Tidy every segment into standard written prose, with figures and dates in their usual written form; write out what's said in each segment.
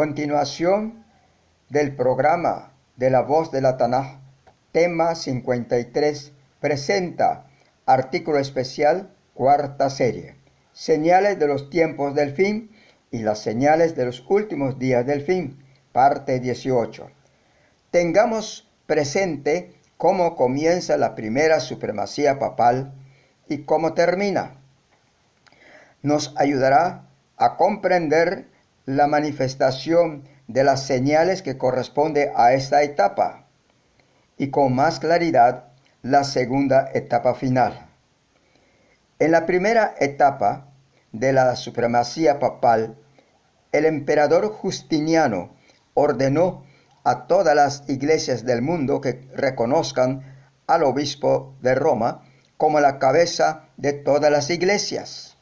Continuación del programa de la Voz de la Tanaj, tema 53, presenta artículo especial, cuarta serie, señales de los tiempos del fin y las señales de los últimos días del fin, parte 18. Tengamos presente cómo comienza la primera supremacía papal y cómo termina. Nos ayudará a comprender la manifestación de las señales que corresponde a esta etapa y con más claridad la segunda etapa final. En la primera etapa de la supremacía papal, el emperador Justiniano ordenó a todas las iglesias del mundo que reconozcan al obispo de Roma como la cabeza de todas las iglesias.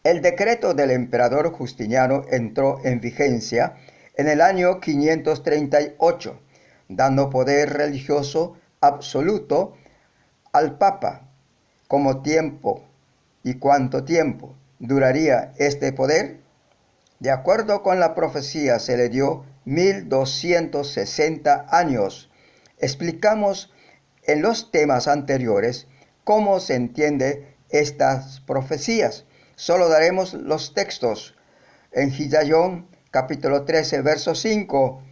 El decreto del emperador Justiniano entró en vigencia en el año 538, dando poder religioso absoluto al Papa. ¿Cómo tiempo y cuánto tiempo duraría este poder? De acuerdo con la profecía, se le dio 1260 años. Explicamos en los temas anteriores cómo se entiende estas profecías. Solo daremos los textos en Higayón, capítulo 13, verso 5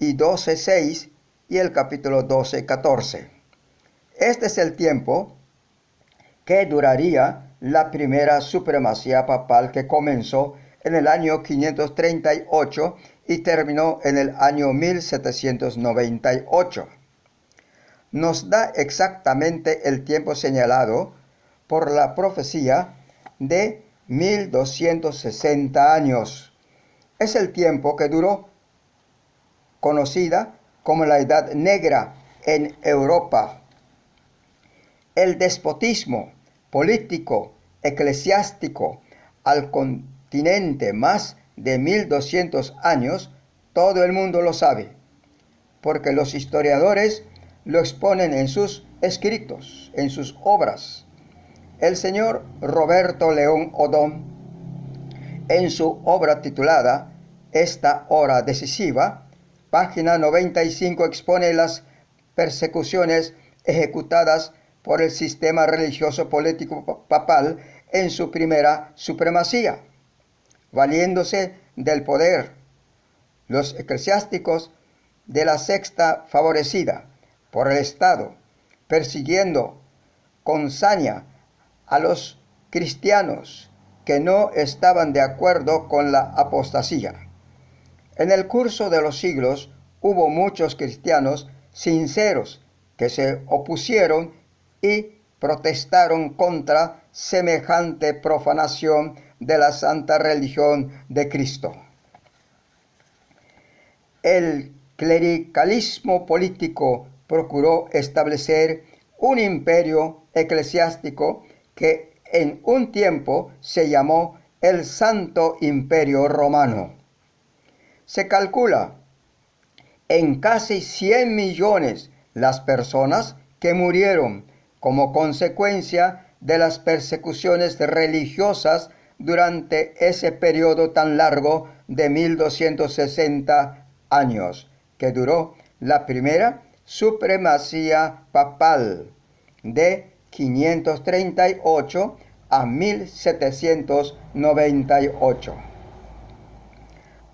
y 12, 6 y el capítulo 12, 14. Este es el tiempo que duraría la primera supremacía papal, que comenzó en el año 538 y terminó en el año 1798. Nos da exactamente el tiempo señalado por la profecía de 1260 años. Es el tiempo que duró, conocida como la Edad Negra en Europa. El despotismo político, eclesiástico al continente, más de 1200 años, todo el mundo lo sabe, porque los historiadores lo exponen en sus escritos, en sus obras. El señor Roberto León Odón, en su obra titulada Esta hora decisiva, página 95, expone las persecuciones ejecutadas por el sistema religioso político papal en su primera supremacía, valiéndose del poder. Los eclesiásticos de la secta favorecida por el Estado, persiguiendo con saña a los cristianos que no estaban de acuerdo con la apostasía. En el curso de los siglos hubo muchos cristianos sinceros que se opusieron y protestaron contra semejante profanación de la santa religión de Cristo. El clericalismo político procuró establecer un imperio eclesiástico que en un tiempo se llamó el Santo Imperio Romano. Se calcula en casi 100 millones las personas que murieron como consecuencia de las persecuciones religiosas durante ese periodo tan largo de 1260 años, que duró la primera supremacía papal de 538 a 1798.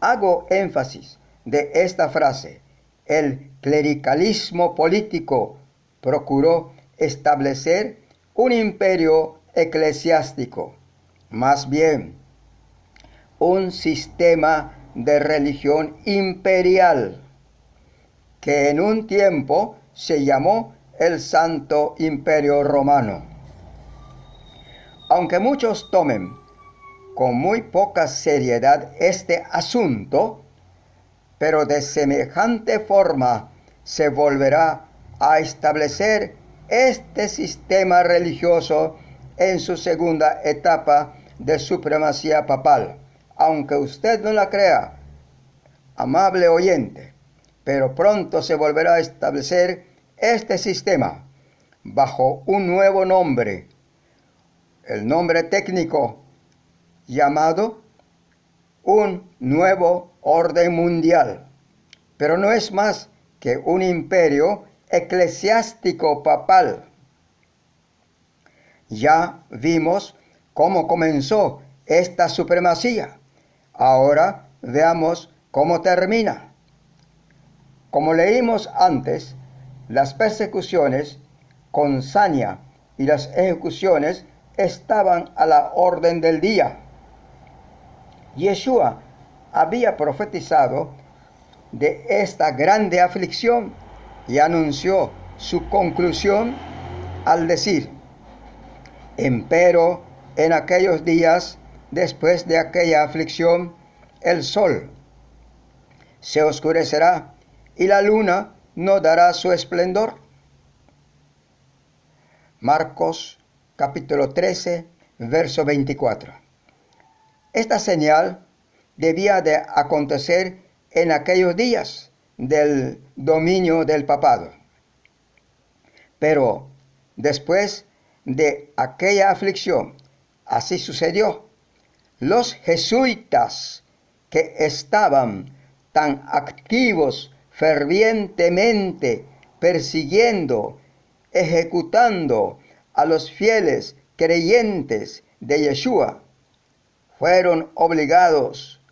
Hago énfasis de esta frase: el clericalismo político procuró establecer un imperio eclesiástico, más bien un sistema de religión imperial, que en un tiempo se llamó el Santo Imperio Romano. Aunque muchos tomen con muy poca seriedad este asunto, pero de semejante forma se volverá a establecer este sistema religioso en su segunda etapa de supremacía papal. Aunque usted no la crea, amable oyente, pero pronto se volverá a establecer este sistema bajo un nuevo nombre, el nombre técnico llamado un nuevo orden mundial, pero no es más que un imperio eclesiástico papal. Ya vimos cómo comenzó esta supremacía. Ahora veamos cómo termina. Como leímos antes, las persecuciones con saña y las ejecuciones estaban a la orden del día. Yeshua había profetizado de esta grande aflicción y anunció su conclusión al decir: empero en aquellos días, después de aquella aflicción, el sol se oscurecerá y la luna no dará su esplendor. Marcos capítulo 13, verso 24. Esta señal debía de acontecer en aquellos días del dominio del papado. Pero después de aquella aflicción, así sucedió. Los jesuitas, que estaban tan activos fervientemente persiguiendo, ejecutando a los fieles creyentes de Yeshua, fueron obligados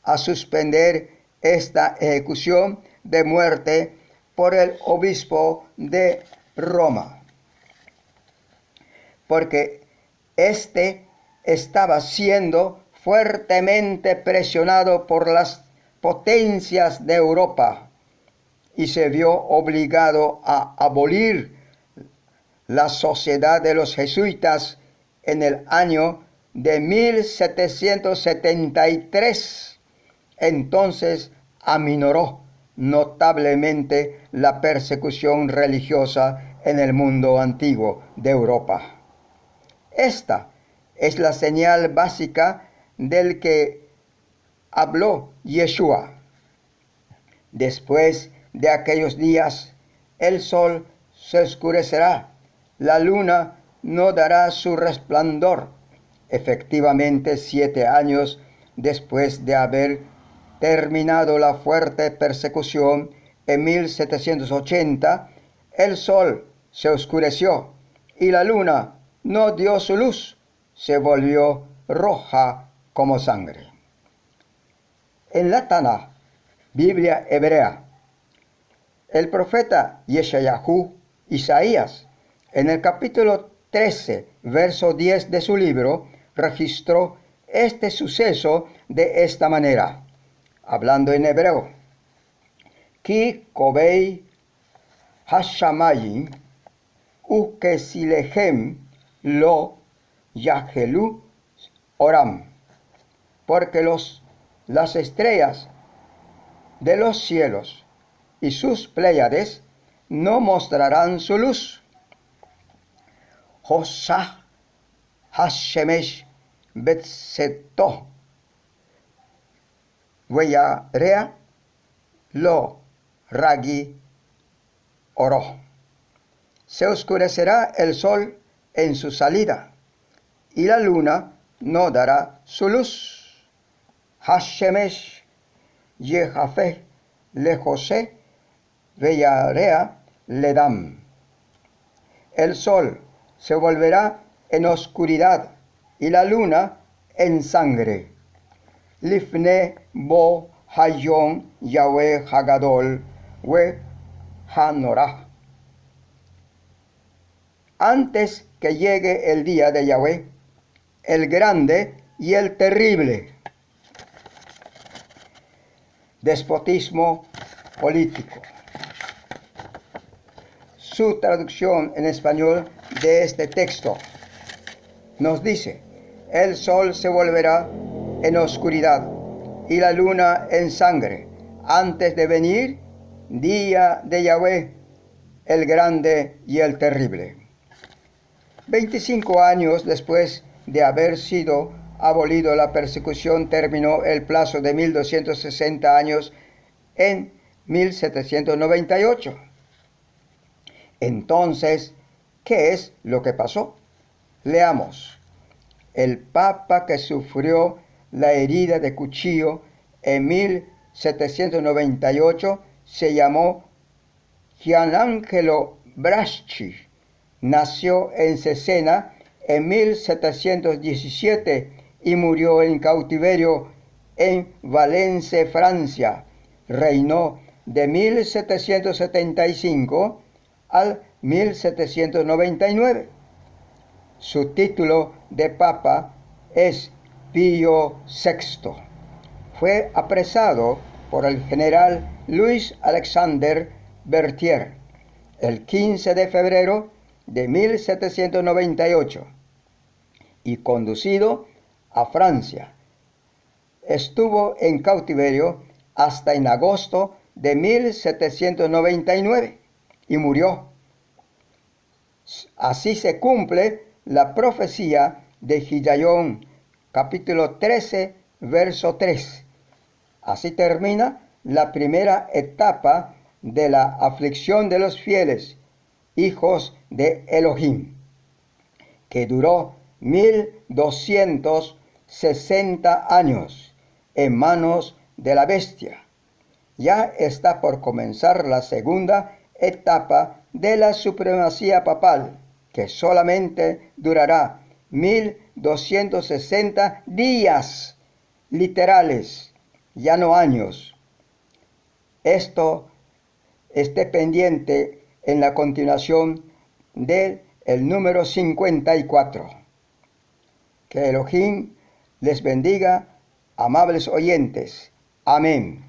a suspender esta ejecución de muerte por el obispo de Roma, porque éste estaba siendo fuertemente presionado por las potencias de Europa y se vio obligado a abolir la sociedad de los jesuitas en el año de 1773. Entonces aminoró notablemente la persecución religiosa en el mundo antiguo de Europa. Esta es la señal básica del que habló Yeshua. Después de aquellos días, el sol se oscurecerá, la luna no dará su resplandor. Efectivamente, 7 años después de haber terminado la fuerte persecución en 1780, el sol se oscureció y la luna no dio su luz, se volvió roja como sangre. En la Tanaj, Biblia hebrea, el profeta Yeshayahu, Isaías, en el capítulo 13, verso 10 de su libro, registró este suceso de esta manera, hablando en hebreo: Ki kobei hashamayim ukesilehem lo yahelu oram, porque las estrellas de los cielos y sus pléyades no mostrarán su luz. Hosah hashemesh betseto weyarea lo ragi oro. Se oscurecerá el sol en su salida y la luna no dará su luz. Hashemesh yehafeh le José veyarea ledam. El sol se volverá en oscuridad y la luna en sangre. Lifne bo hayom Yahweh hagadol we hanorah. Antes que llegue el día de Yahweh, el grande y el terrible. Despotismo político. Su traducción en español de este texto nos dice: el sol se volverá en oscuridad y la luna en sangre, antes de venir día de Yahweh, el grande y el terrible. 25 años después de haber sido abolido la persecución, terminó el plazo de 1260 años en 1798. Entonces, ¿qué es lo que pasó? Leamos. El Papa que sufrió la herida de cuchillo en 1798, se llamó Gianangelo Braschi. Nació en Cesena en 1717 y murió en cautiverio en Valence, Francia. Reinó de 1775 al 1799. Su título de papa es Pío VI. Fue apresado por el general Louis Alexander Berthier el 15 de febrero de 1798 y conducido a Francia. Estuvo en cautiverio hasta en agosto de 1799 y murió. Así se cumple la profecía de Gillaión, capítulo 13, verso 3. Así termina la primera etapa de la aflicción de los fieles, hijos de Elohim, que duró 1260 años en manos de la bestia. Ya está por comenzar la segunda etapa de la supremacía papal, que solamente durará 1260 días literales, ya no años. Esto esté pendiente en la continuación del número 54. Que Elohim les bendiga, amables oyentes. Amén.